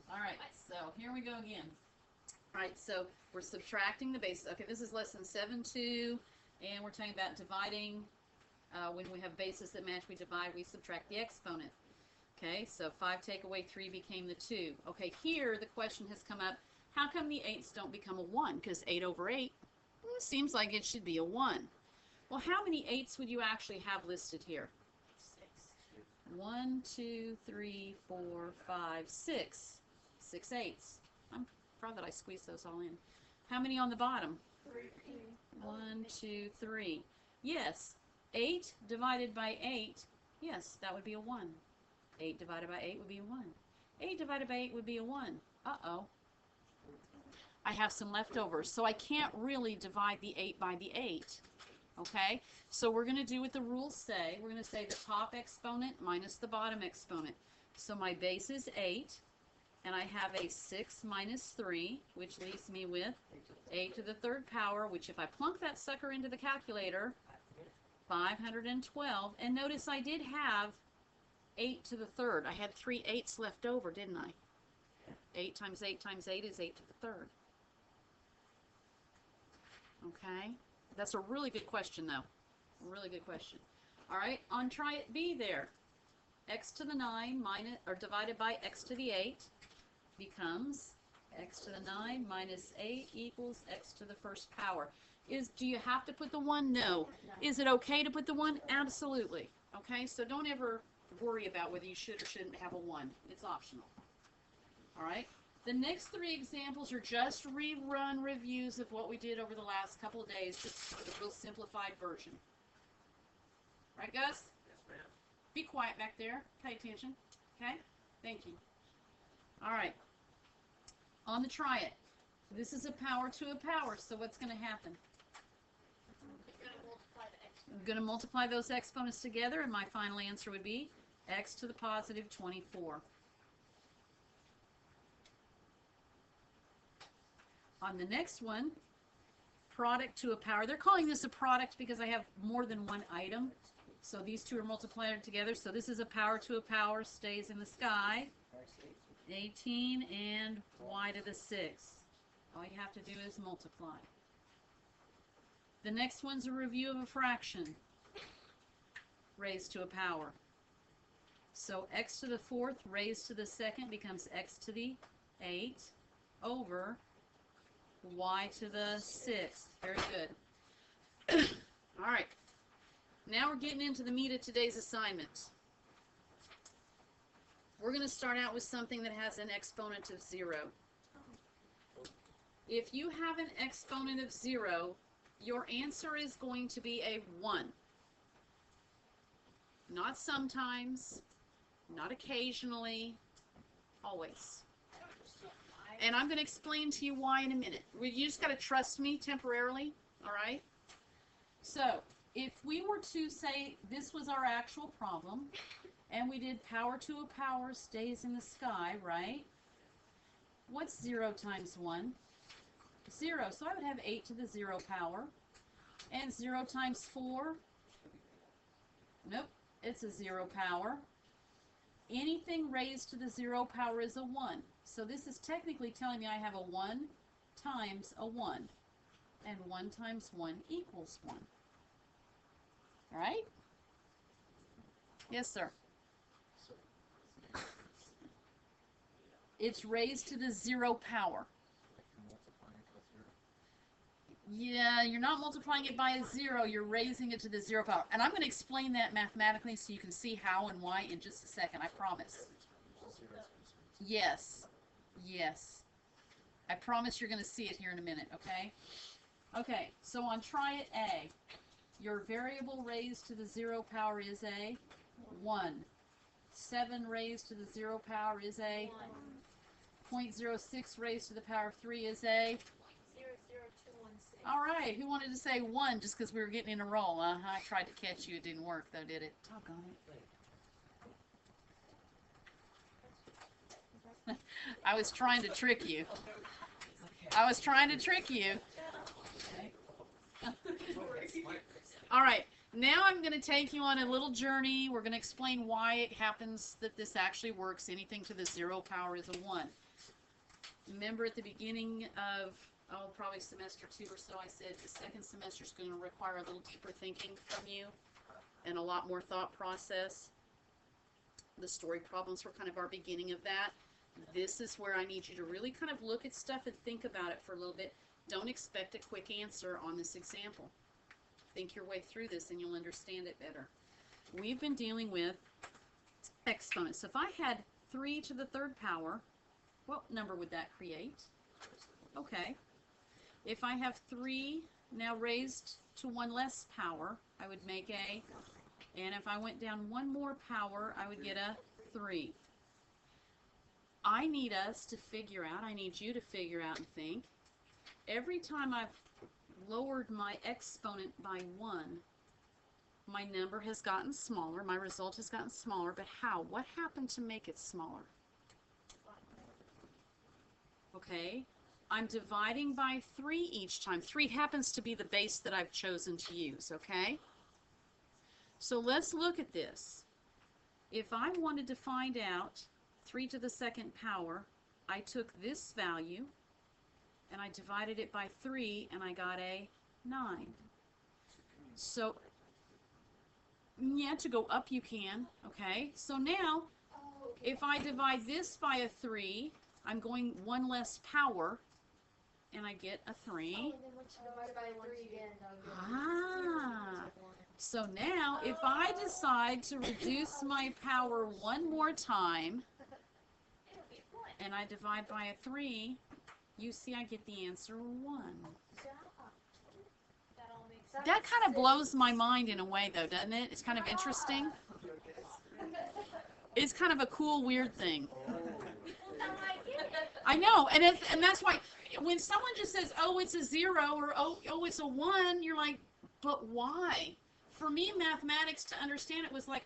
All right, so here we go again. All right, so we're subtracting the bases. Okay, this is lesson 7-2, and we're talking about dividing. When we have bases that match, we divide, we subtract the exponent. Okay, so 5 take away 3 became the 2. Okay, here the question has come up, how come the 8s don't become a 1? Because 8 over 8 seems like it should be a 1. Well, how many 8s would you actually have listed here? 1, 2, 3, 4, 5, 6. 6 8s. I'm proud that I squeezed those all in. How many on the bottom? 3. 1, 2, 3. Yes, 8 divided by 8, yes, that would be a 1. 8 divided by 8 would be a 1. 8 divided by 8 would be a 1. Uh-oh. I have some leftovers, so I can't really divide the 8 by the 8. Okay? So we're going to do what the rules say. We're going to say the top exponent minus the bottom exponent. So my base is 8, and I have a 6 minus 3, which leaves me with 8 to the third power, which if I plunk that sucker into the calculator, 512. And notice I did have 8 to the third. I had 3 8s left over, didn't I? 8 times 8 times 8 is 8 to the third. Okay? That's a really good question, though. A really good question. All right, on try it B there. X to the 9 minus, or divided by x to the 8 becomes x to the 9 minus 8 equals x to the first power. Do you have to put the 1? No. Is it okay to put the 1? Absolutely. Okay, so don't ever worry about whether you should or shouldn't have a 1. It's optional. All right. The next 3 examples are just rerun reviews of what we did over the last couple of days, just the real simplified version. Right, Gus? Yes, ma'am. Be quiet back there. Pay attention. Okay? Thank you. All right. On the try it. This is a power to a power, so what's going to happen? I'm going to multiply those exponents together, and my final answer would be x to the positive 24. On the next one, product to a power. They're calling this a product because I have more than one item. So these two are multiplied together. So this is a power to a power, stays in the sky. 18 and y to the 6. All you have to do is multiply. The next one's a review of a fraction raised to a power. So x to the 4th raised to the 2nd becomes x to the 8 over y to the 6th. Very good. All right. Now we're getting into the meat of today's assignment. We're going to start out with something that has an exponent of 0. If you have an exponent of 0, your answer is going to be a 1. Not sometimes, not occasionally, always. And I'm going to explain to you why in a minute. You just got to trust me temporarily, all right? So, if we were to say this was our actual problem, and we did power to a power stays in the sky, right? What's 0 times 1? 0. So I would have 8 to the 0 power. And 0 times 4? Nope, it's a 0 power. Anything raised to the 0 power is a 1. So this is technically telling me I have a 1 times a 1. And 1 times 1 equals 1. All right? Yes, sir. It's raised to the 0 power. Yeah, you're not multiplying it by a 0, you're raising it to the 0 power. And I'm going to explain that mathematically so you can see how and why in just a second, I promise. Yes. Yes. I promise you're going to see it here in a minute, okay? Okay, so on try it A, your variable raised to the 0 power is a 1. 7 raised to the 0 power is a 0.06 raised to the power of 3 is a 00216. All right, who wanted to say 1 just because we were getting in a roll? I tried to catch you. It didn't work, though, did it? Doggone it. I was trying to trick you. I was trying to trick you. All right, now I'm going to take you on a little journey. We're going to explain why it happens that this actually works. Anything to the 0 power is a 1. Remember at the beginning of, probably semester 2 or so, I said the second semester is going to require a little deeper thinking from you and a lot more thought process. The story problems were kind of our beginning of that. This is where I need you to really kind of look at stuff and think about it for a little bit. Don't expect a quick answer on this example. Think your way through this and you'll understand it better. We've been dealing with exponents. So if I had 3 to the 3rd power, what number would that create? Okay. If I have 3 now raised to 1 less power, I would make a, and if I went down 1 more power, I would get a 3. I need us to figure out, I need you to figure out and think, every time I've lowered my exponent by 1, my number has gotten smaller, my result has gotten smaller, but how? What happened to make it smaller? Okay, I'm dividing by 3 each time. 3 happens to be the base that I've chosen to use, okay? So let's look at this. If I wanted to find out 3 to the 2nd power, I took this value and I divided it by 3 and I got a 9. So, yeah, to go up you can, okay? So now, if I divide this by a 3, I'm going 1 less power, and I get a 3. And then once you divide by 3 again, Ah, so now if I decide to reduce my power 1 more time, and I divide by a 3, you see I get the answer 1. That kind of blows my mind in a way, though, doesn't it? It's kind of interesting. It's kind of a cool, weird thing. I know, and that's why when someone just says, "Oh, it's a 0," or "Oh, it's a 1," you're like, "But why?" For me, mathematics, to understand it was like,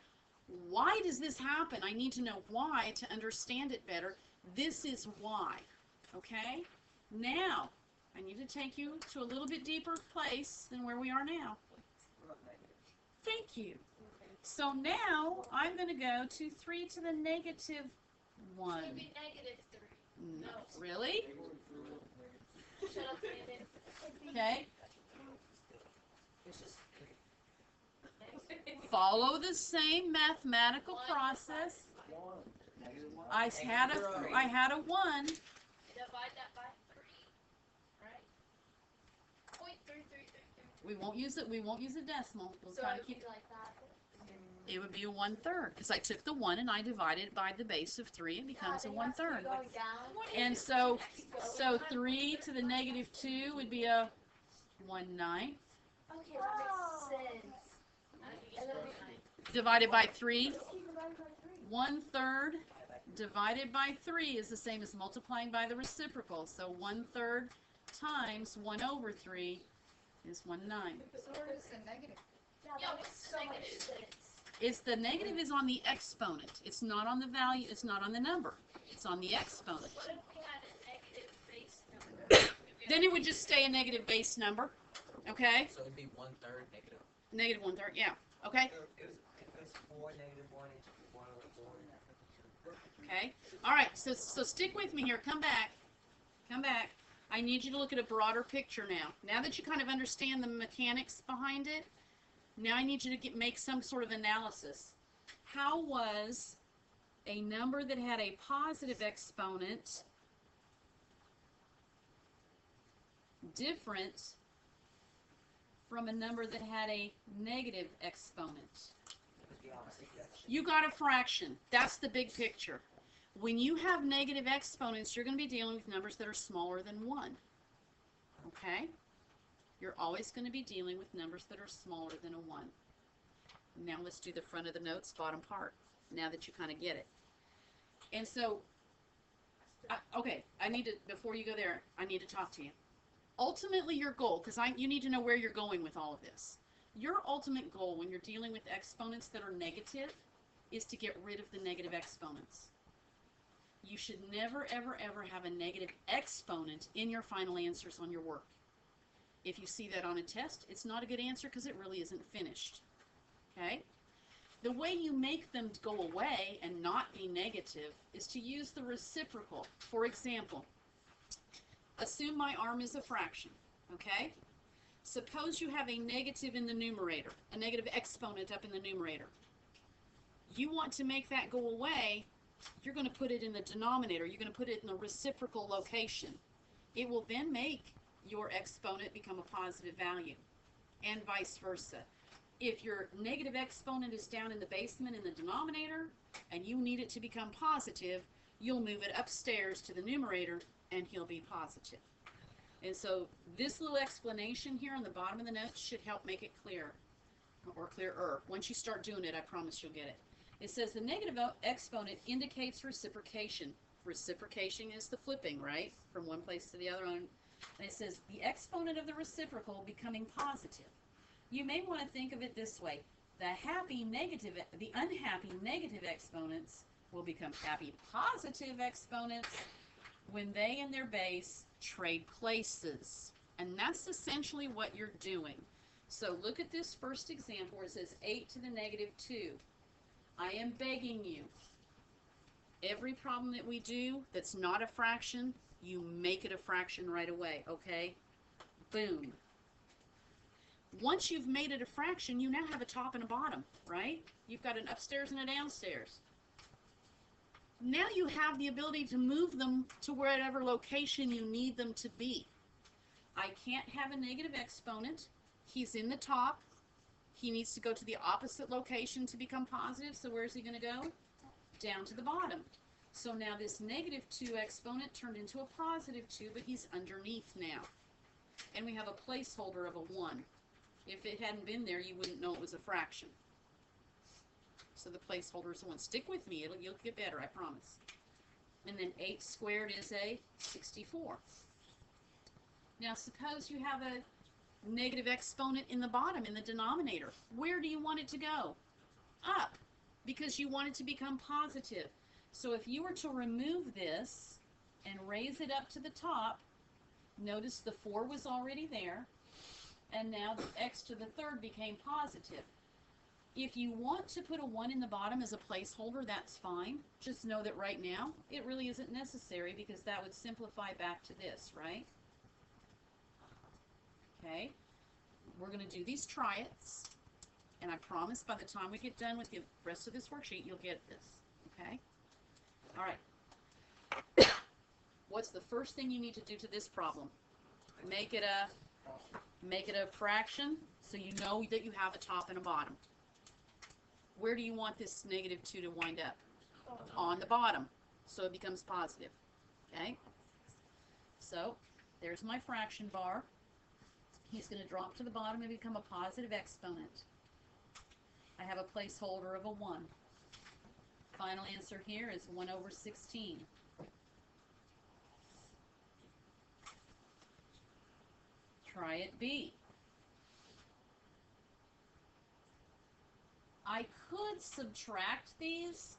why does this happen? I need to know why to understand it better. This is why. Okay? Now, I need to take you to a little bit deeper place than where we are now. Thank you. So now, I'm going to go to 3 to the negative 1. It'd be -3. No. Really? Shut up, David. Okay. Follow the same mathematical process. I had a 1. Divide that by 3. Right? 0.3333. We won't use it. We won't use a decimal. We'll So try it to would keep. be like that. It would be a 1/3 because I took the 1 and I divided it by the base of 3. It becomes a 1/3. Going down. And so 3 to the negative 2 would be a 1/9 Okay, that makes sense. And then divided by 3. keep dividing by 3. 1/3 divided by 3 is the same as multiplying by the reciprocal. So 1/3 times 1/3 is 1/9. So where does the negative? Yeah, what's the negative? It's the negative is on the exponent. It's not on the value. It's not on the number. It's on the exponent. What if we had a negative base number? Then it would just stay a negative base number. Okay? So it'd be 1/3 negative. Negative 1/3. Yeah. Okay? It's 4 -1 is 1/4. Okay. All right. So stick with me here. Come back. Come back. I need you to look at a broader picture now. Now that you kind of understand the mechanics behind it, now I need you to make some sort of analysis. How was a number that had a positive exponent different from a number that had a negative exponent? You got a fraction. That's the big picture. When you have negative exponents, you're going to be dealing with numbers that are smaller than 1. Okay? You're always going to be dealing with numbers that are smaller than a 1. Now let's do the front of the notes, bottom part, now that you kind of get it. And so, okay, I need to, before you go there, I need to talk to you. Ultimately, your goal, because you need to know where you're going with all of this. Your ultimate goal when you're dealing with exponents that are negative is to get rid of the negative exponents. You should never, ever, ever have a negative exponent in your final answers on your work. If you see that on a test, it's not a good answer because it really isn't finished. Okay? The way you make them go away and not be negative is to use the reciprocal. For example, assume my arm is a fraction, okay? Suppose you have a negative in the numerator, a negative exponent up in the numerator. You want to make that go away, you're going to put it in the denominator. You're going to put it in the reciprocal location. It will then make your exponent become a positive value, and vice versa. If your negative exponent is down in the basement in the denominator, and you need it to become positive, you'll move it upstairs to the numerator, and he'll be positive. And so this little explanation here on the bottom of the notes should help make it clear, or clearer. Once you start doing it, I promise you'll get it. It says the negative exponent indicates reciprocation. Reciprocation is the flipping, right? From one place to the other. And it says the exponent of the reciprocal becoming positive. You may want to think of it this way. The unhappy negative exponents will become happy positive exponents when they and their base trade places. And that's essentially what you're doing. So look at this first example where it says 8 to the negative 2. I am begging you, every problem that we do that's not a fraction, you make it a fraction right away, okay? Boom. Once you've made it a fraction, you now have a top and a bottom, right? You've got an upstairs and a downstairs. Now you have the ability to move them to whatever location you need them to be. I can't have a negative exponent. He's in the top. He needs to go to the opposite location to become positive. So where's he going to go? Down to the bottom. So now this negative 2 exponent turned into a positive 2, but he's underneath now. And we have a placeholder of a 1. If it hadn't been there, you wouldn't know it was a fraction. So the placeholder is a 1. Stick with me. You'll get better, I promise. And then 8 squared is a 64. Now suppose you have a negative exponent in the bottom, in the denominator. Where do you want it to go? Up, because you want it to become positive. So if you were to remove this and raise it up to the top, notice the 4 was already there, and now the x to the third became positive. If you want to put a 1 in the bottom as a placeholder, that's fine. Just know that right now, it really isn't necessary because that would simplify back to this, right? Okay, we're going to do these try-its, and I promise by the time we get done with the rest of this worksheet, you'll get this, okay? All right. What's the first thing you need to do to this problem? Make it a fraction so you know that you have a top and a bottom. Where do you want this negative 2 to wind up? On the bottom, so it becomes positive, okay? So there's my fraction bar. He's going to drop to the bottom and become a positive exponent. I have a placeholder of a 1. Final answer here is 1 over 16. Try it B. I could subtract these.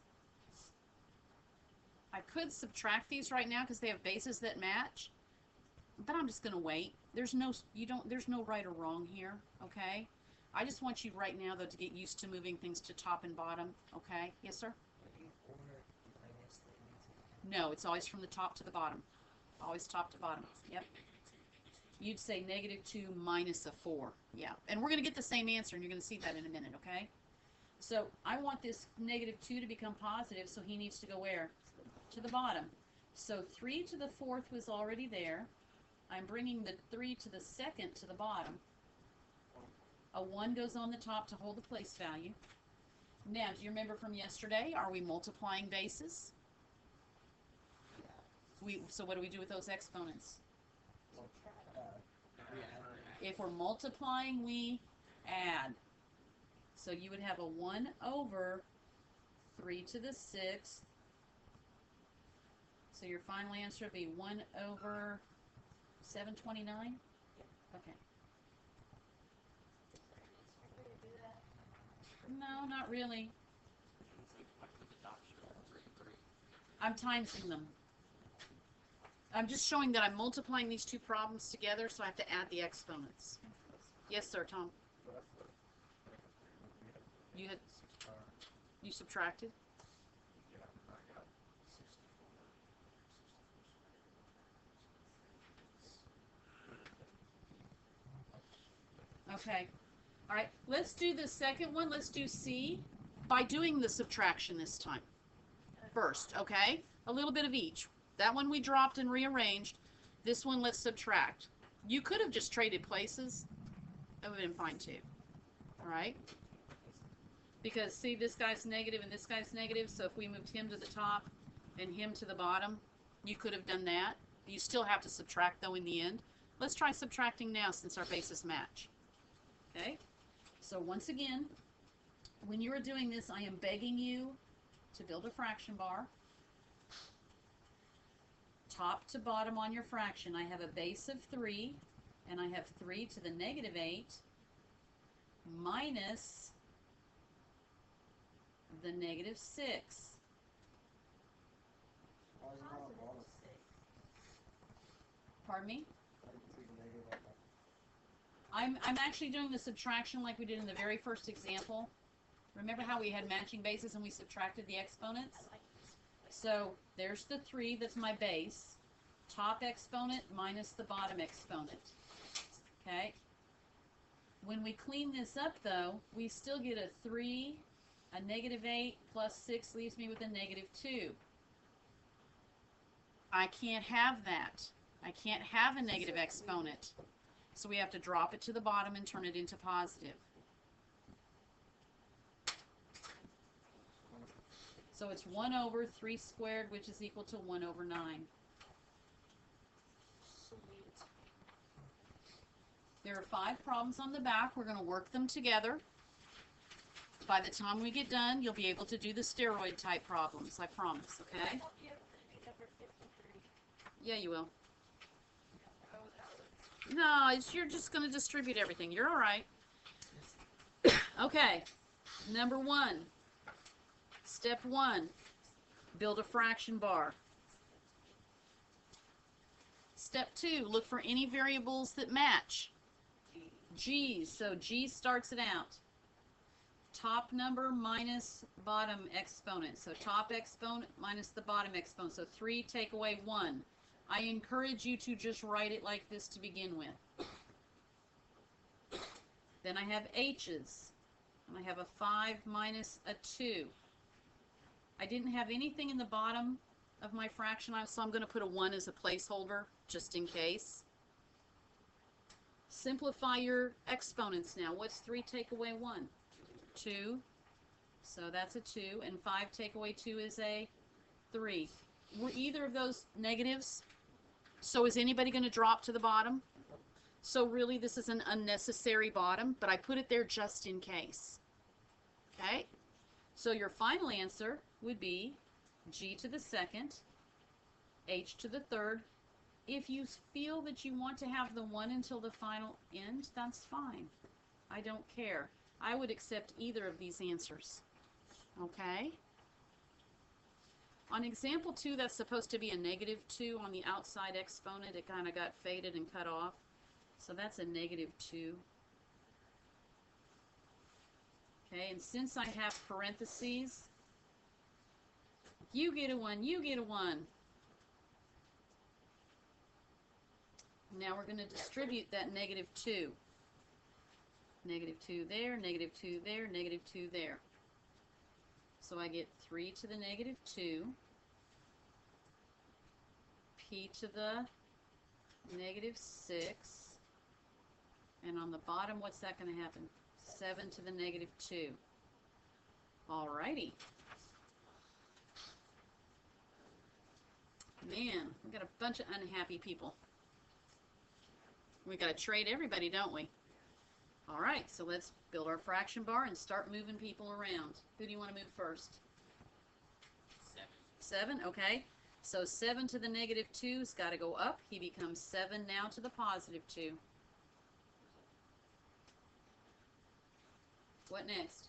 I could subtract these right now because they have bases that match. But I'm just going to wait. There's no right or wrong here, okay? I just want you right now, though, to get used to moving things to top and bottom, okay? Yes, sir? No, it's always from the top to the bottom. Always top to bottom, yep. You'd say negative 2 minus a 4, yeah. And we're going to get the same answer, and you're going to see that in a minute, okay? So I want this negative 2 to become positive, so he needs to go where? To the bottom. So 3 to the 4th was already there. I'm bringing the 3 to the 2nd to the bottom. A 1 goes on the top to hold the place value. Now, do you remember from yesterday, are we multiplying bases? So what do we do with those exponents? If we're multiplying, we add. So you would have a 1 over 3 to the 6th. So your final answer would be 1 over 729? Okay. No, not really. I'm timesing them. I'm just showing that I'm multiplying these two problems together, so I have to add the exponents. Yes, sir, Tom. You subtracted? Okay. All right. Let's do the second one. Let's do C by doing the subtraction this time. First, okay? A little bit of each. That one we dropped and rearranged. This one, let's subtract. You could have just traded places. That would have been fine too. All right? Because, see, this guy's negative and this guy's negative, so if we moved him to the top and him to the bottom, you could have done that. You still have to subtract, though, in the end. Let's try subtracting now since our bases match. Okay? So, once again, when you are doing this, I am begging you to build a fraction bar. Top to bottom on your fraction, I have a base of 3, and I have 3 to the negative 8 minus the negative 6. Pardon me? I'm actually doing the subtraction like we did in the very first example. Remember how we had matching bases and we subtracted the exponents? So there's the 3, that's my base. Top exponent minus the bottom exponent. Okay? When we clean this up, though, we still get a 3, a negative 8, plus 6 leaves me with a negative 2. I can't have that. I can't have a negative exponent. So we have to drop it to the bottom and turn it into positive. So it's 1 over 3 squared, which is equal to 1 over 9. There are 5 problems on the back. We're going to work them together. By the time we get done, you'll be able to do the steroid type problems, I promise, okay? Yeah, you will. No, you're just going to distribute everything. You're all right. Okay, number 1. Step 1, build a fraction bar. Step 2, look for any variables that match. G, so G starts it out. Top number minus bottom exponent. So top exponent minus the bottom exponent. So 3 take away 1. I encourage you to just write it like this to begin with. Then I have H's. And I have a 5 minus a 2. I didn't have anything in the bottom of my fraction, so I'm going to put a 1 as a placeholder, just in case. Simplify your exponents now. What's 3 take away 1? 2. So that's a 2. And 5 take away 2 is a 3. Were either of those negatives? So is anybody going to drop to the bottom? So really this is an unnecessary bottom, but I put it there just in case. Okay? So your final answer would be G to the second, H to the third. If you feel that you want to have the 1 until the final end, that's fine. I don't care. I would accept either of these answers. Okay? On example 2, that's supposed to be a negative 2 on the outside exponent. It kind of got faded and cut off. So that's a negative 2. Okay, and since I have parentheses, you get a 1, you get a 1. Now we're going to distribute that negative 2. Negative 2 there, negative 2 there, negative 2 there. So I get 3 to the negative 2, p to the negative 6, and on the bottom, what's that going to happen? 7 to the negative 2. Alrighty. Man, we got a bunch of unhappy people. We got to trade everybody, don't we? Alright, so let's build our fraction bar and start moving people around. Who do you want to move first? 7, okay. So 7 to the negative 2's got to go up. He becomes 7 now to the positive 2. What next?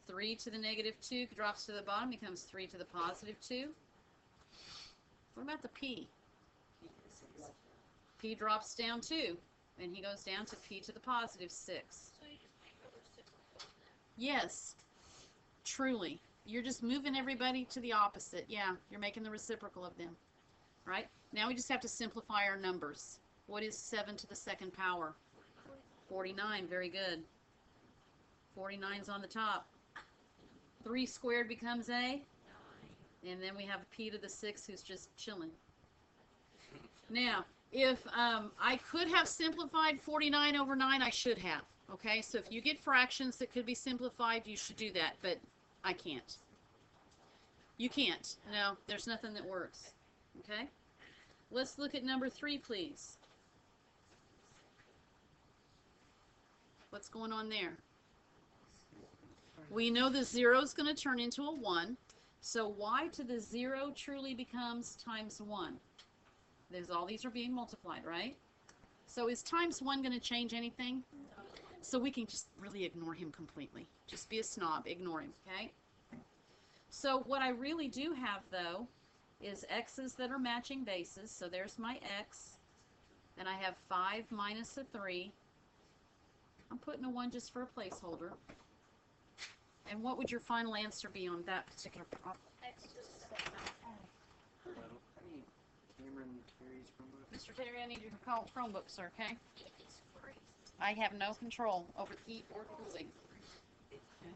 3 to the negative 2 drops to the bottom, becomes 3 to the positive 2. What about the p? P drops down too, and he goes down to p to the positive 6. Yes, truly. You're just moving everybody to the opposite. Yeah, you're making the reciprocal of them. Right? Now we just have to simplify our numbers. What is 7 to the second power? 49. Very good. 49's on the top. 3 squared becomes a? And then we have p to the 6 who's just chilling. Now, if I could have simplified 49 over 9, I should have. Okay, so if you get fractions that could be simplified, you should do that, but I can't. You can't. No, there's nothing that works. Okay? Let's look at number 3, please. What's going on there? We know the 0 is going to turn into a 1. So y to the 0 truly becomes times 1. All these are being multiplied, right? So is times 1 going to change anything? So we can just really ignore him completely. Just be a snob. Ignore him, okay? So what I really do have, though, is x's that are matching bases. So there's my x. And I have 5 minus a 3. I'm putting a 1 just for a placeholder. And what would your final answer be on that particular problem? X to the second. Mr. Terry, I need your Chromebook, sir, okay? It's free. I have no control over heat or cooling. Okay.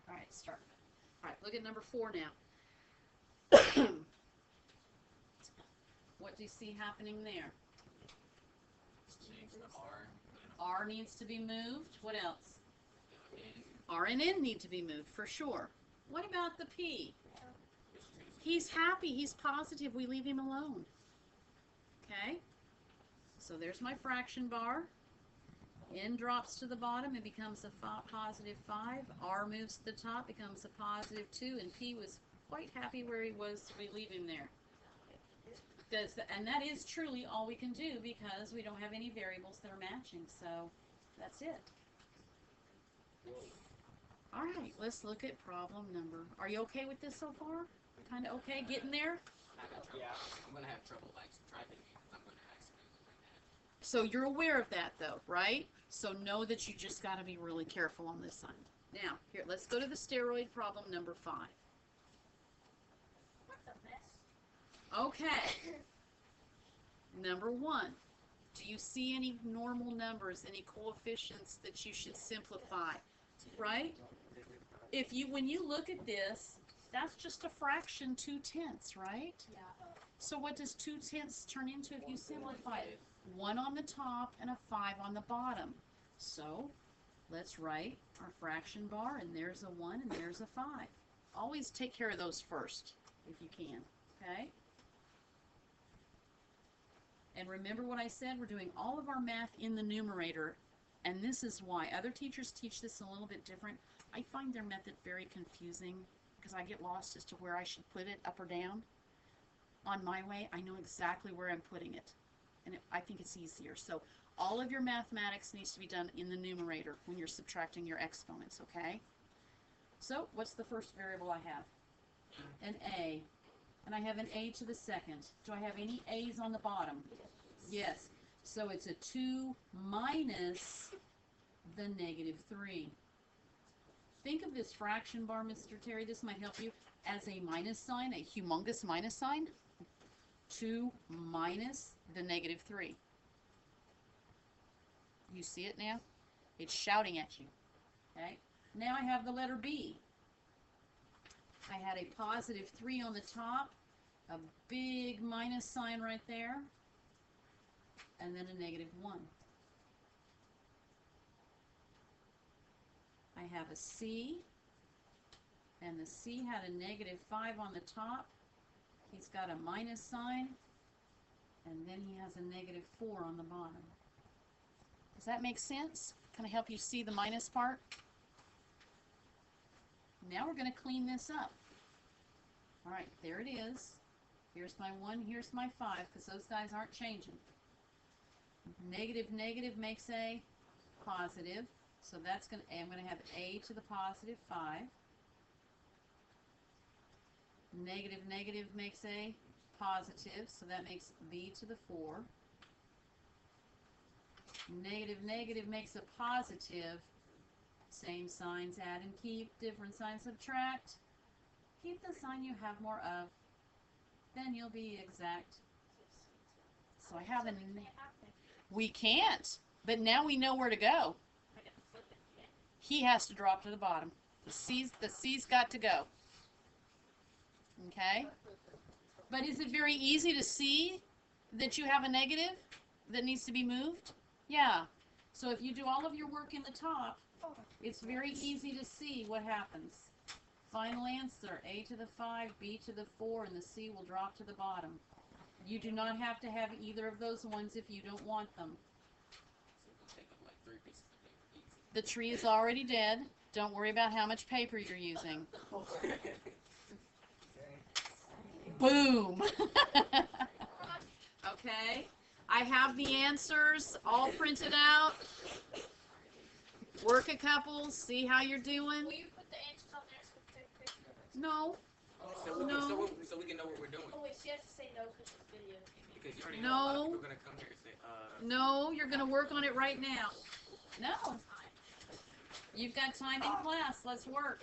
All right, start. All right, look at number 4 now. What do you see happening there? Change the R. R needs to be moved. What else? R and N need to be moved, for sure. What about the P? He's happy. He's positive. We leave him alone. Okay? So there's my fraction bar. N drops to the bottom and becomes a positive 5. R moves to the top, becomes a positive 2. And P was quite happy where he was. We leave him there. And that is truly all we can do because we don't have any variables that are matching. So that's it. All right, let's look at problem number. Are you okay with this so far? Kind of okay getting there? Yeah. I'm going to have trouble like subtracting because I'm going to accidentally bring that. So you're aware of that though, right? So know that you just got to be really careful on this side. Now, here, let's go to the steroid problem number 5. What the mess? Okay. Number 1. Do you see any normal numbers, any coefficients that you should simplify? Right? When you look at this, that's just a fraction 2/10, right? Yeah. So what does 2/10 turn into if you simplify it? 1 on the top and a 5 on the bottom. So let's write our fraction bar, and there's a 1 and there's a 5. Always take care of those first, if you can, okay? And remember what I said, we're doing all of our math in the numerator, and this is why. Other teachers teach this a little bit different. I find their method very confusing because I get lost as to where I should put it, up or down. On my way, I know exactly where I'm putting it, and I think it's easier. So all of your mathematics needs to be done in the numerator when you're subtracting your exponents, okay? So what's the first variable I have? An A. And I have an a to the second. Do I have any a's on the bottom? Yes. So it's a 2 minus the negative 3. Think of this fraction bar, Mr. Terry, this might help you, as a minus sign, a humongous minus sign. 2 minus the negative 3. You see it now? It's shouting at you. Okay? Now I have the letter B. I had a positive 3 on the top, a big minus sign right there, and then a negative 1. I have a C, and the C had a negative 5 on the top. He's got a minus sign, and then he has a negative 4 on the bottom. Does that make sense? Kind of help you see the minus part? Now we're going to clean this up. All right, there it is. Here's my 1, here's my 5, because those guys aren't changing. Negative, negative makes a positive. So that's going to, I'm going to have a to the positive 5. Negative, negative makes a positive, so that makes b to the 4. Negative, negative makes a positive. Same signs add and keep, different signs subtract. Keep the sign you have more of, then you'll be exact. So I have an... We can't, but now we know where to go. He has to drop to the bottom. The C's got to go. Okay? But is it very easy to see that you have a negative that needs to be moved? Yeah. So if you do all of your work in the top, it's very easy to see what happens. Final answer, A to the 5, B to the 4, and the C will drop to the bottom. You do not have to have either of those ones if you don't want them. The tree is already dead. Don't worry about how much paper you're using. Boom! Okay, I have the answers all printed out. Work a couple, see how you're doing. Will you put the answers on there so we can take pictures? No, So we can know what we're doing. Oh wait, she has to say no because it's video. Because you already No. know a lot of people are gonna come here and say, no, you're going to work on it right now. No. You've got time in class, let's work.